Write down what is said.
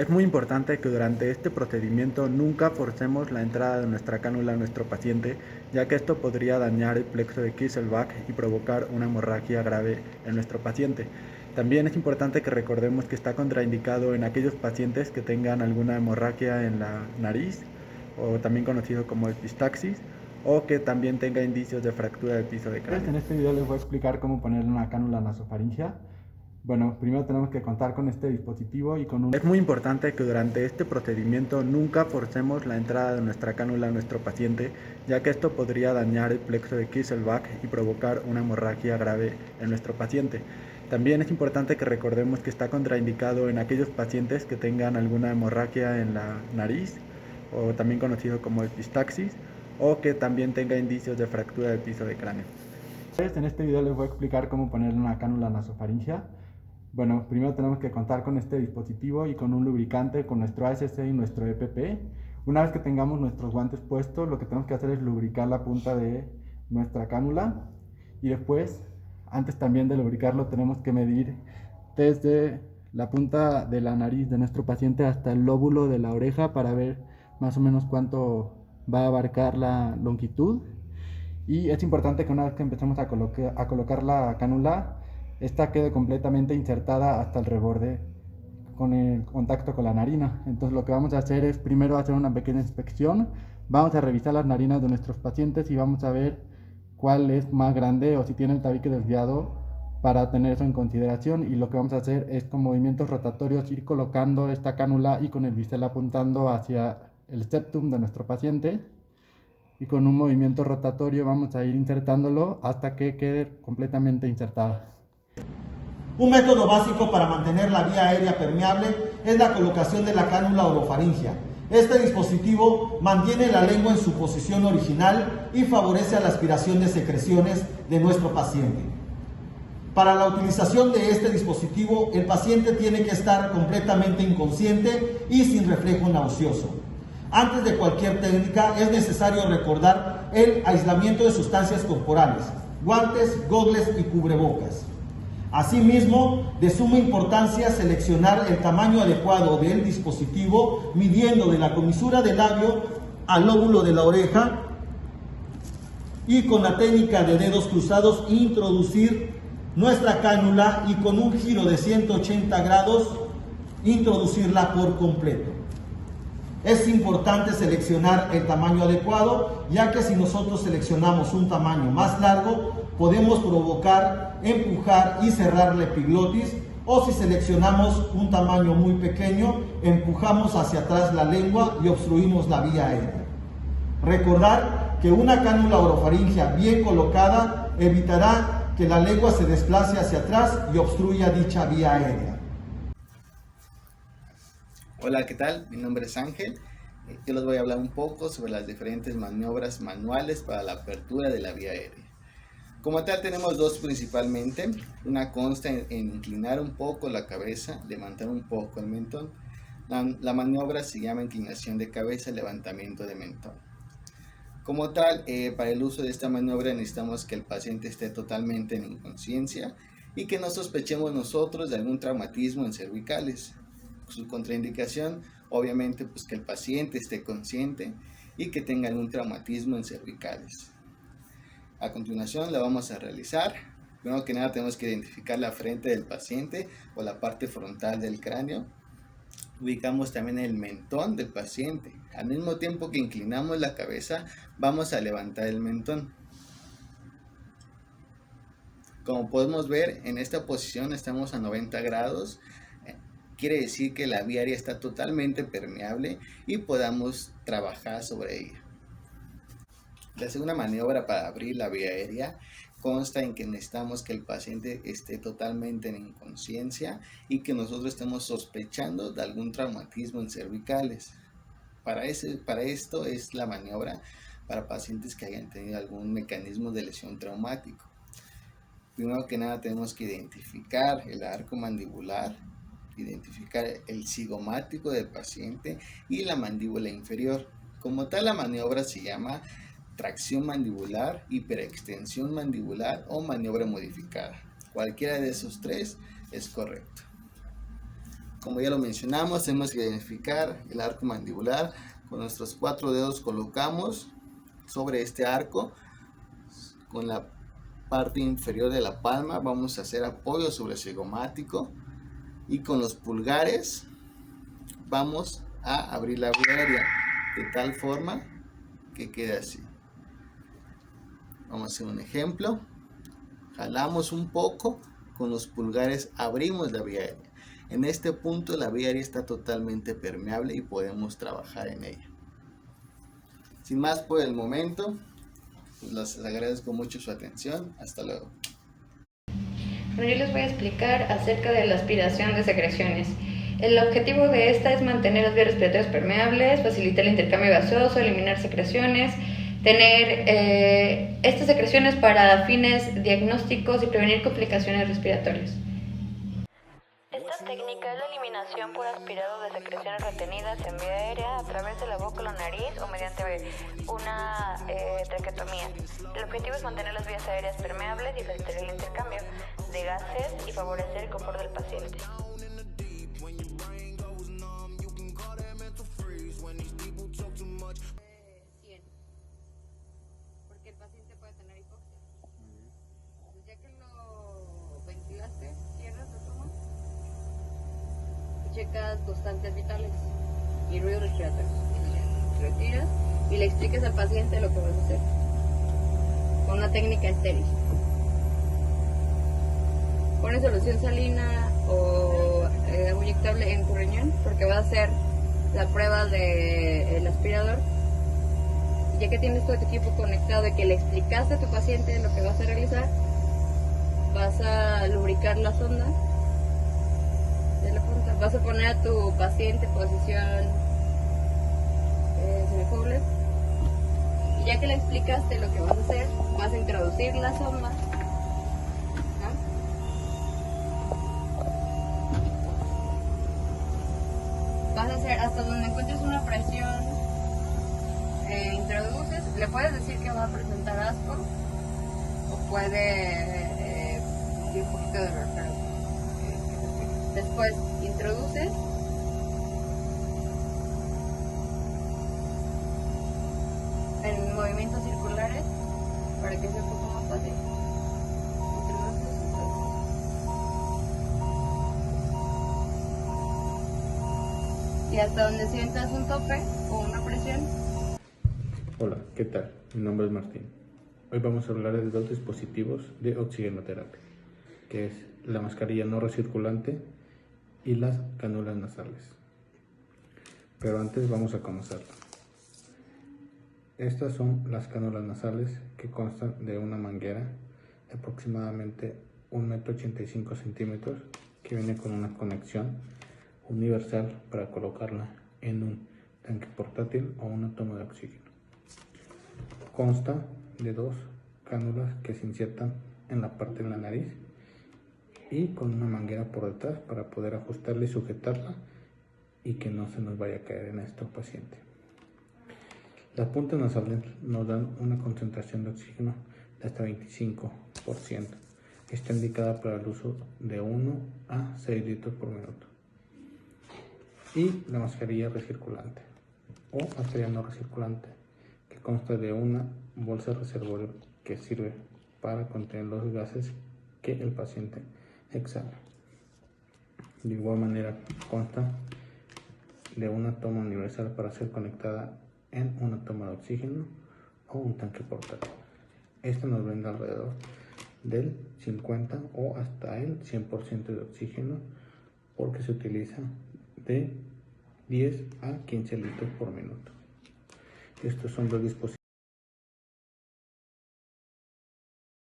Es muy importante que durante este procedimiento nunca forcemos la entrada de nuestra cánula a nuestro paciente, ya que esto podría dañar el plexo de Kieselbach y provocar una hemorragia grave en nuestro paciente. También es importante que recordemos que está contraindicado en aquellos pacientes que tengan alguna hemorragia en la nariz, o también conocido como epistaxis, o que también tenga indicios de fractura del piso de cráneo. En este video les voy a explicar cómo poner una cánula nasofaringea. Bueno, primero tenemos que contar con este dispositivo y con un... Es muy importante que durante este procedimiento nunca forcemos la entrada de nuestra cánula a nuestro paciente, ya que esto podría dañar el plexo de Kieselbach y provocar una hemorragia grave en nuestro paciente. También es importante que recordemos que está contraindicado en aquellos pacientes que tengan alguna hemorragia en la nariz, o también conocido como epistaxis, o que también tenga indicios de fractura del piso de cráneo. En este video les voy a explicar cómo poner una cánula nasofaringea. Bueno, primero tenemos que contar con este dispositivo y con un lubricante, con nuestro ASC y nuestro EPP. Una vez que tengamos nuestros guantes puestos, lo que tenemos que hacer es lubricar la punta de nuestra cánula y después, antes también de lubricarlo, tenemos que medir desde la punta de la nariz de nuestro paciente hasta el lóbulo de la oreja para ver más o menos cuánto va a abarcar la longitud. Y es importante que una vez que empecemos a colocar la cánula, esta quede completamente insertada hasta el reborde con el contacto con la narina. Entonces lo que vamos a hacer es primero hacer una pequeña inspección. Vamos a revisar las narinas de nuestros pacientes y vamos a ver cuál es más grande o si tiene el tabique desviado para tener eso en consideración. Y lo que vamos a hacer es con movimientos rotatorios ir colocando esta cánula y con el bisel apuntando hacia el septum de nuestro paciente. Y con un movimiento rotatorio vamos a ir insertándolo hasta que quede completamente insertada. Un método básico para mantener la vía aérea permeable es la colocación de la cánula orofaringea. Este dispositivo mantiene la lengua en su posición original y favorece a la aspiración de secreciones de nuestro paciente. Para la utilización de este dispositivo, el paciente tiene que estar completamente inconsciente y sin reflejo nauseoso. Antes de cualquier técnica es necesario recordar el aislamiento de sustancias corporales, guantes, gogles y cubrebocas. Asimismo, de suma importancia seleccionar el tamaño adecuado del dispositivo, midiendo de la comisura del labio al lóbulo de la oreja y con la técnica de dedos cruzados introducir nuestra cánula y con un giro de 180 grados introducirla por completo. Es importante seleccionar el tamaño adecuado, ya que si nosotros seleccionamos un tamaño más largo, podemos provocar, empujar y cerrar la epiglotis, o si seleccionamos un tamaño muy pequeño, empujamos hacia atrás la lengua y obstruimos la vía aérea. Recordar que una cánula orofaringea bien colocada evitará que la lengua se desplace hacia atrás y obstruya dicha vía aérea. Hola, ¿qué tal? Mi nombre es Ángel. Yo les voy a hablar un poco sobre las diferentes maniobras manuales para la apertura de la vía aérea. Como tal, tenemos dos principalmente. Una consta en inclinar un poco la cabeza, levantar un poco el mentón. La maniobra se llama inclinación de cabeza, levantamiento de mentón. Como tal, para el uso de esta maniobra necesitamos que el paciente esté totalmente en inconsciencia y que no sospechemos nosotros de algún traumatismo en cervicales. Su contraindicación, obviamente, pues que el paciente esté consciente y que tenga algún traumatismo en cervicales. A continuación la vamos a realizar. Primero que nada tenemos que identificar la frente del paciente o la parte frontal del cráneo. Ubicamos también el mentón del paciente. Al mismo tiempo que inclinamos la cabeza, vamos a levantar el mentón. Como podemos ver, en esta posición estamos a 90 grados. Quiere decir que la vía aérea está totalmente permeable y podamos trabajar sobre ella. La segunda maniobra para abrir la vía aérea consta en que necesitamos que el paciente esté totalmente en inconsciencia y que nosotros estemos sospechando de algún traumatismo en cervicales. Para esto es la maniobra para pacientes que hayan tenido algún mecanismo de lesión traumático. Primero que nada tenemos que identificar el arco mandibular, identificar el cigomático del paciente y la mandíbula inferior. Como tal, la maniobra se llama tracción mandibular, hiperextensión mandibular o maniobra modificada. Cualquiera de esos tres es correcto. Como ya lo mencionamos, tenemos que identificar el arco mandibular. Con nuestros 4 dedos colocamos sobre este arco. Con la parte inferior de la palma vamos a hacer apoyo sobre el cigomático. Y con los pulgares vamos a abrir la vía aérea de tal forma que quede así. Vamos a hacer un ejemplo. Jalamos un poco, con los pulgares abrimos la vía aérea. En este punto la vía aérea está totalmente permeable y podemos trabajar en ella. Sin más por el momento, les agradezco mucho su atención. Hasta luego. Bueno, yo les voy a explicar acerca de la aspiración de secreciones. El objetivo de esta es mantener las vías respiratorias permeables, facilitar el intercambio gaseoso, eliminar secreciones, tener estas secreciones para fines diagnósticos y prevenir complicaciones respiratorias. Esta técnica es la eliminación por aspirado de secreciones retenidas en vía aérea a través de la boca o la nariz o mediante una traqueotomía. El objetivo es mantener las vías aéreas permeables y facilitar el intercambio de gases y favorecer el confort del paciente. Porque el paciente puede tener hipoxia. Pues ya que lo ventilaste, cierras los ojos y checas constantes vitales y ruidos respiratorios. Retiras y le explicas al paciente lo que vas a hacer con una técnica estéril. Pones solución salina o agua inyectable en tu riñón porque va a hacer la prueba del aspirador. Ya que tienes todo tu equipo conectado y que le explicaste a tu paciente lo que vas a realizar, vas a lubricar la sonda de la punta. Vas a poner a tu paciente en posición semifoble. Y ya que le explicaste lo que vas a hacer, vas a introducir la sonda. Vas a hacer hasta donde encuentres una presión. Introduces, le puedes decir que va a presentar asco o puede un poquito de dolor, pero después introduces en movimientos circulares para que sea un poco más fácil. Y hasta donde sientas un tope o una presión. Hola, ¿qué tal? Mi nombre es Martín. Hoy vamos a hablar de dos dispositivos de oxigenoterapia, que es la mascarilla no recirculante y las cánulas nasales. Pero antes vamos a conocerlo. Estas son las cánulas nasales, que constan de una manguera de aproximadamente 1,85 m, que viene con una conexión universal para colocarla en un tanque portátil o una toma de oxígeno. Consta de dos cánulas que se insertan en la parte de la nariz y con una manguera por detrás para poder ajustarla y sujetarla y que no se nos vaya a caer en nuestro paciente. Las puntas nasales nos dan una concentración de oxígeno de hasta 25%. Está indicada para el uso de 1 a 6 litros por minuto. Y la mascarilla recirculante o mascarilla no recirculante, que consta de una bolsa reservorio que sirve para contener los gases que el paciente exhala. De igual manera consta de una toma universal para ser conectada en una toma de oxígeno o un tanque portátil. Esto nos brinda alrededor del 50 o hasta el 100% de oxígeno, porque se utiliza de 10 a 15 litros por minuto. Estos son los dispositivos